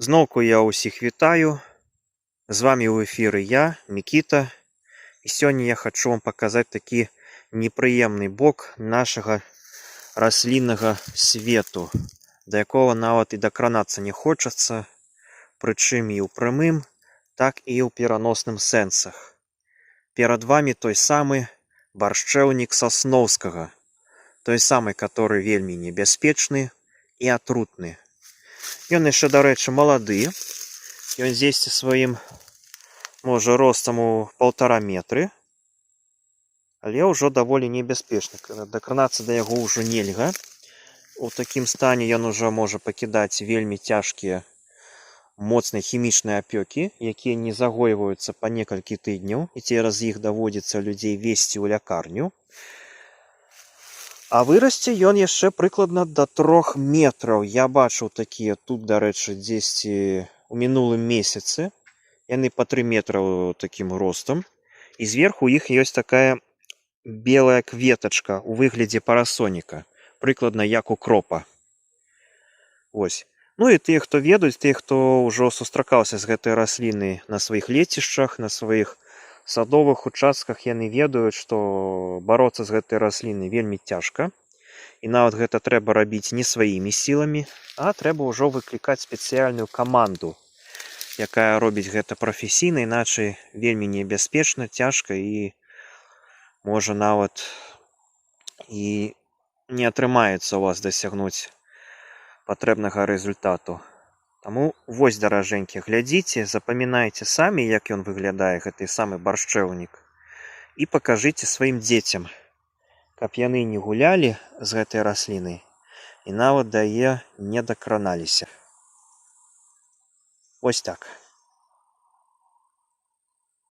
Зноўку я ўсіх вітаю. З вами ў эфіры я, Мікіта. І сёння я хачу вам паказаць такі непрыемны бок нашага расліннага свету, да якога нават і дакранацца не хочацца, прычым і ў прамым, так і ў пераносным сэнсах. Перад вами той самы баршчэўнік Сасноўскага, той самы, который вельмі небяспечны і атрутны. Ён яшчэ, дарэчы, малады. Ён дзесьці сваім, можа, ростам у 1,5 метры. Але ўжо даволі небяспечны. Дакранацца да яго ўжо нельга. У такім стане ён ужо можа пакідаць вельмі цяжкія, моцныя хімічныя апёкі, якія не загойваюцца па некалькі тыдняў, і цераз іх даводзіцца людзей везці ў лякарню. А вырасце ён яшчэ прыкладна да 3 метраў. Я бачыў такія тут, дарэчы, дзесьці у мінулым месяцы. Яны па 3 метраў такім ростам. І зверху іх ёсць такая белая кветачка ў выглядзе парасоніка. Прыкладна як укропа. Ось. Ну і тыя, хто ведаюць, тыя, хто ўжо сустракаўся з гэтай раслінай на сваіх лецішчах, на сваіх садовых участках, яны ведаюць, што бароцца з гэтай раслінай вельмі цяжка. І нават гэта трэба рабіць не сваімі сіламі, а трэба ўжо выклікаць спецыяльную каманду, якая робіць гэта прафесійна, іначай вельмі небяспечна, цяжка і можа нават і не атрымаецца у вас дасягнуць патрэбнага рэзультату. Таму вось, даражэнькі, глядзіце, запамінайце самі, як ён выглядае, гэты самы баршчэўнік, і пакажыце сваім дзецям, каб яны не гулялі з гэтай раслінай і нават да яе не дакраналіся. Вось так.